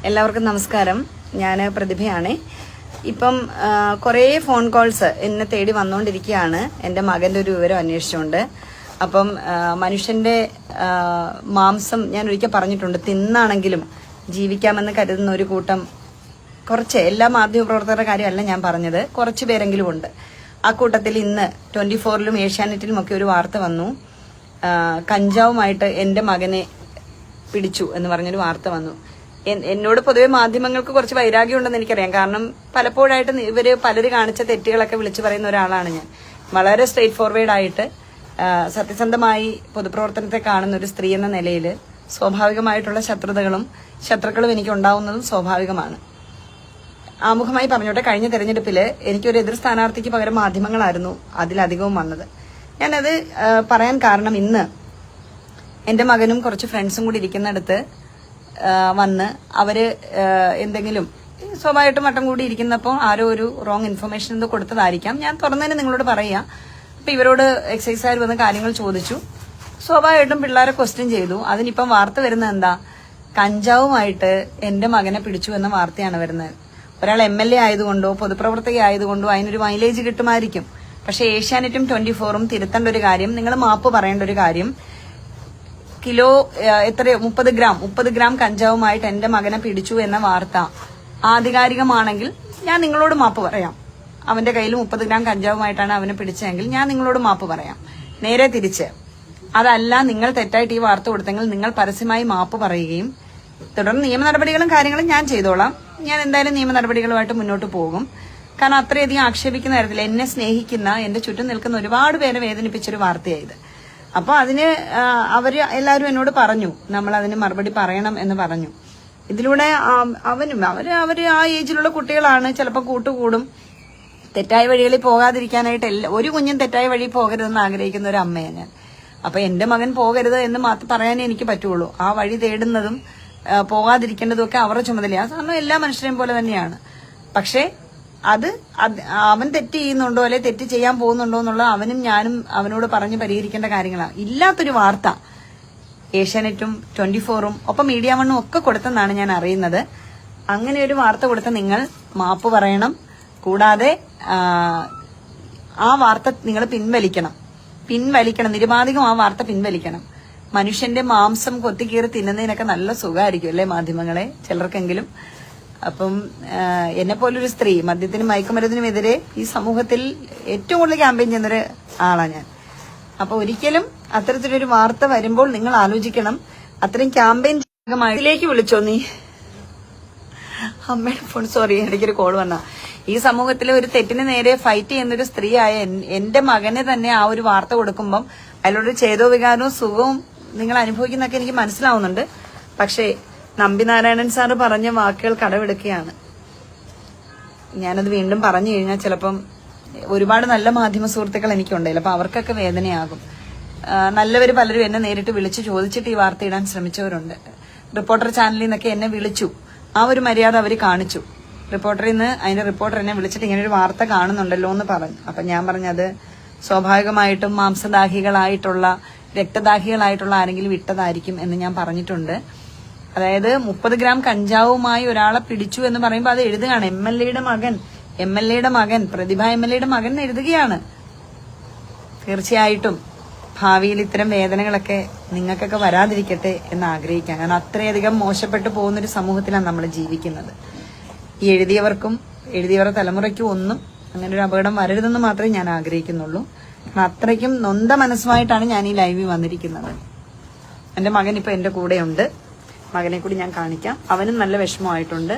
എല്ലാവർക്കും നമസ്കാരം. ഞാൻ പ്രതിഭയാണ്. ഇപ്പം കുറേ ഫോൺ കോൾസ് എന്നെ തേടി വന്നുകൊണ്ടിരിക്കുകയാണ് എൻ്റെ മകൻ്റെ ഒരു വിവരം അന്വേഷിച്ചുകൊണ്ട്. അപ്പം മനുഷ്യൻ്റെ മാംസം ഞാൻ ഒരിക്കൽ പറഞ്ഞിട്ടുണ്ട്, തിന്നാണെങ്കിലും ജീവിക്കാമെന്ന് കരുതുന്ന ഒരു കൂട്ടം കുറച്ച്, എല്ലാ മാധ്യമപ്രവർത്തകരുടെ കാര്യമല്ല ഞാൻ പറഞ്ഞത്, കുറച്ച് പേരെങ്കിലും ഉണ്ട്. ആ കൂട്ടത്തിൽ ഇന്ന് 24-ലും ഏഷ്യാനെറ്റിലും ഒക്കെ ഒരു വാർത്ത വന്നു. കഞ്ചാവുമായിട്ട് എൻ്റെ മകനെ പിടിച്ചു എന്ന് പറഞ്ഞൊരു വാർത്ത വന്നു. എന്നോട് പൊതുവെ മാധ്യമങ്ങൾക്ക് കുറച്ച് വൈരാഗ്യം ഉണ്ടെന്ന് എനിക്കറിയാം. കാരണം പലപ്പോഴായിട്ട് ഇവര് പലര് കാണിച്ച തെറ്റുകളൊക്കെ വിളിച്ചു പറയുന്ന ഒരാളാണ് ഞാൻ. വളരെ സ്ട്രെയിറ്റ് ഫോർവേഡ് ആയിട്ട് സത്യസന്ധമായി പൊതുപ്രവർത്തനത്തെ കാണുന്ന ഒരു സ്ത്രീ എന്ന നിലയിൽ സ്വാഭാവികമായിട്ടുള്ള ശത്രുക്കളും എനിക്ക് ഉണ്ടാവുന്നതും സ്വാഭാവികമാണ്. ആമുഖമായി പറഞ്ഞോട്ടെ, കഴിഞ്ഞ തെരഞ്ഞെടുപ്പിൽ എനിക്കൊരു എതിർ സ്ഥാനാർത്ഥിക്ക് പകരം മാധ്യമങ്ങളായിരുന്നു അതിലധികവും വന്നത്. ഞാനത് പറയാൻ കാരണം, ഇന്ന് എൻ്റെ മകനും കുറച്ച് ഫ്രണ്ട്സും കൂടി ഇരിക്കുന്നിടത്ത് വന്ന് അവര് എന്തെങ്കിലും സ്വാഭാവികമായിട്ടും വട്ടം കൂടി ഇരിക്കുന്നപ്പോൾ ആരോ ഒരു റോങ് ഇൻഫർമേഷൻ എന്തോ കൊടുത്തതായിരിക്കാം. ഞാൻ തുറന്നതിന് നിങ്ങളോട് പറയാം. അപ്പൊ ഇവരോട് എക്സൈസുകാർ വന്ന് കാര്യങ്ങൾ ചോദിച്ചു. സ്വാഭാവികമായിട്ടും പിള്ളേരെ ക്വസ്റ്റ്യൻ ചെയ്തു. അതിനിപ്പം വാർത്ത വരുന്നത് എന്താ? കഞ്ചാവുമായിട്ട് എൻ്റെ മകനെ പിടിച്ചു എന്ന വാർത്തയാണ് വരുന്നത്. ഒരാൾ MLA ആയതുകൊണ്ടോ പൊതുപ്രവർത്തക ആയതുകൊണ്ടോ അതിനൊരു മൈലേജ് കിട്ടുമായിരിക്കും. പക്ഷെ ഏഷ്യാനെറ്റും 24-ഉം തിരുത്തേണ്ട ഒരു കാര്യം, നിങ്ങൾ മാപ്പ് പറയേണ്ട ഒരു കാര്യം, കിലോ എത്രയോ 30 ഗ്രാം കഞ്ചാവുമായിട്ട് എന്റെ മകനെ പിടിച്ചു എന്ന വാർത്ത ആധികാരികമാണെങ്കിൽ ഞാൻ നിങ്ങളോട് മാപ്പ് പറയാം. അവന്റെ കയ്യിൽ 30 ഗ്രാം കഞ്ചാവുമായിട്ടാണ് അവനെ പിടിച്ചതെങ്കിൽ ഞാൻ നിങ്ങളോട് മാപ്പ് പറയാം. നേരെ തിരിച്ച് അതല്ല, നിങ്ങൾ തെറ്റായിട്ട് ഈ വാർത്ത കൊടുത്തെങ്കിൽ നിങ്ങൾ പരസ്യമായി മാപ്പ് പറയുകയും തുടർന്ന് നിയമ നടപടികളും കാര്യങ്ങളും ഞാൻ ചെയ്തോളാം. ഞാൻ എന്തായാലും നിയമ നടപടികളുമായിട്ട് മുന്നോട്ട് പോകും. കാരണം അത്രയധികം ആക്ഷേപിക്കുന്ന തരത്തിൽ എന്നെ സ്നേഹിക്കുന്ന, എന്റെ ചുറ്റും നിൽക്കുന്ന ഒരുപാട് പേരെ വേദനിപ്പിച്ചൊരു വാർത്തയായത്. അപ്പൊ അതിന് അവര് എല്ലാവരും എന്നോട് പറഞ്ഞു, നമ്മൾ അതിന് മറുപടി പറയണം എന്ന് പറഞ്ഞു. ഇതിലൂടെ അവര് ആ ഏജിലുള്ള കുട്ടികളാണ്, ചിലപ്പോൾ കൂട്ടുകൂടും. തെറ്റായ വഴികളിൽ പോകാതിരിക്കാനായിട്ട് ഒരു കുഞ്ഞും തെറ്റായ വഴി പോകരുതെന്ന് ആഗ്രഹിക്കുന്ന ഒരു അമ്മയാണ് ഞാൻ. അപ്പൊ എന്റെ മകൻ പോകരുത് എന്ന് മാത്രം പറയാനേ എനിക്ക് പറ്റുള്ളൂ. ആ വഴി തേടുന്നതും പോകാതിരിക്കേണ്ടതും ഒക്കെ അവരുടെ ചുമതലയാണ്. കാരണം എല്ലാ മനുഷ്യരെയും പോലെ തന്നെയാണ്. പക്ഷെ അത് അവൻ തെറ്റ് ചെയ്യുന്നുണ്ടോ അല്ലെ തെറ്റ് ചെയ്യാൻ പോകുന്നുണ്ടോ എന്നുള്ള അവനും ഞാനും അവനോട് പറഞ്ഞ് പരിഹരിക്കേണ്ട കാര്യങ്ങളാണ്. ഇല്ലാത്തൊരു വാർത്ത ഏഷ്യാനെറ്റും 24-ഉം ഒപ്പം മീഡിയ 1-ഉം ഒക്കെ കൊടുത്തെന്നാണ് ഞാൻ അറിയുന്നത്. അങ്ങനെ ഒരു വാർത്ത കൊടുത്ത നിങ്ങൾ മാപ്പ് പറയണം. കൂടാതെ ആ വാർത്ത നിങ്ങൾ പിൻവലിക്കണം. നിരുപാധികം ആ വാർത്ത പിൻവലിക്കണം. മനുഷ്യന്റെ മാംസം കൊത്തിക്കീറി തിന്നുന്നതിനൊക്കെ നല്ല സുഖമായിരിക്കും അല്ലെ മാധ്യമങ്ങളെ, ചിലർക്കെങ്കിലും. അപ്പം എന്നെ പോലൊരു സ്ത്രീ, മദ്യത്തിനും മയക്കുമരുന്നിനുമെതിരെ ഈ സമൂഹത്തിൽ ഏറ്റവും കൂടുതൽ ക്യാമ്പയിൻ ചെയ്യുന്നൊരു ആളാണ് ഞാൻ. അപ്പൊ ഒരിക്കലും അത്തരത്തിലൊരു വാർത്ത വരുമ്പോൾ നിങ്ങൾ ആലോചിക്കണം. അത്രയും ക്യാമ്പയിൻ ഇതിലേക്ക് വിളിച്ചോ നീ? അമ്മയുടെ ഫോൺ, സോറി, എനിക്കൊരു കോൾ വന്ന. ഈ സമൂഹത്തിലെ ഒരു തെറ്റിന് നേരെ ഫൈറ്റ് ചെയ്യുന്നൊരു സ്ത്രീയായ എന്റെ മകനെ തന്നെ ആ ഒരു വാർത്ത കൊടുക്കുമ്പം അതിലൊരു ചേതോ വികാരവും സുഖവും നിങ്ങൾ അനുഭവിക്കുന്നൊക്കെ എനിക്ക് മനസ്സിലാവുന്നുണ്ട്. പക്ഷേ നമ്പിനാരായണൻ സാറ് പറഞ്ഞ വാക്കുകൾ കടമെടുക്കുകയാണ്. ഞാനത് വീണ്ടും പറഞ്ഞു കഴിഞ്ഞാൽ ചിലപ്പം ഒരുപാട് നല്ല മാധ്യമ സുഹൃത്തുക്കൾ എനിക്കുണ്ടല്ലോ, അപ്പൊ അവർക്കൊക്കെ വേദനയാകും. നല്ലവര് പലരും എന്നെ നേരിട്ട് വിളിച്ച് ചോദിച്ചിട്ട് ഈ വാർത്ത ഇടാൻ ശ്രമിച്ചവരുണ്ട്. റിപ്പോർട്ടർ ചാനലിൽ നിന്നൊക്കെ എന്നെ വിളിച്ചു. ആ ഒരു മര്യാദ അവർ കാണിച്ചു. റിപ്പോർട്ടറിൽ നിന്ന് അതിന്റെ റിപ്പോർട്ടർ എന്നെ വിളിച്ചിട്ട് ഇങ്ങനെ ഒരു വാർത്ത കാണുന്നുണ്ടല്ലോ എന്ന് പറഞ്ഞു. അപ്പൊ ഞാൻ പറഞ്ഞത് സ്വാഭാവികമായിട്ടും മാംസദാഹികളായിട്ടുള്ള, രക്തദാഹികളായിട്ടുള്ള ആരെങ്കിലും ഇട്ടതായിരിക്കും എന്ന് ഞാൻ പറഞ്ഞിട്ടുണ്ട്. അതായത് 30 ഗ്രാം കഞ്ചാവുമായി ഒരാളെ പിടിച്ചു എന്ന് പറയുമ്പോൾ അത് എഴുതുകയാണ്. MLAയുടെ മകൻ പ്രതിഭ MLAയുടെ മകൻ എഴുതുകയാണ്. തീർച്ചയായിട്ടും ഭാവിയിൽ ഇത്തരം വേദനകളൊക്കെ നിങ്ങൾക്കൊക്കെ വരാതിരിക്കട്ടെ എന്ന് ആഗ്രഹിക്കാം. കാരണം അത്രയധികം മോശപ്പെട്ടു പോകുന്നൊരു സമൂഹത്തിലാണ് നമ്മൾ ജീവിക്കുന്നത്. ഈ എഴുതിയവരുടെ തലമുറയ്ക്കും ഒന്നും അങ്ങനെ ഒരു അപകടം വരരുതെന്ന് മാത്രമേ ഞാൻ ആഗ്രഹിക്കുന്നുള്ളൂ. കാരണം അത്രയ്ക്കും നൊന്ത മനസ്സുമായിട്ടാണ് ഞാൻ ഈ ലൈവിൽ വന്നിരിക്കുന്നത്. എന്റെ മകൻ ഇപ്പൊ എന്റെ കൂടെയുണ്ട്. മകനെ കൂടി ഞാൻ കാണിക്കാം. അവനും നല്ല വിഷമമായിട്ടുണ്ട്.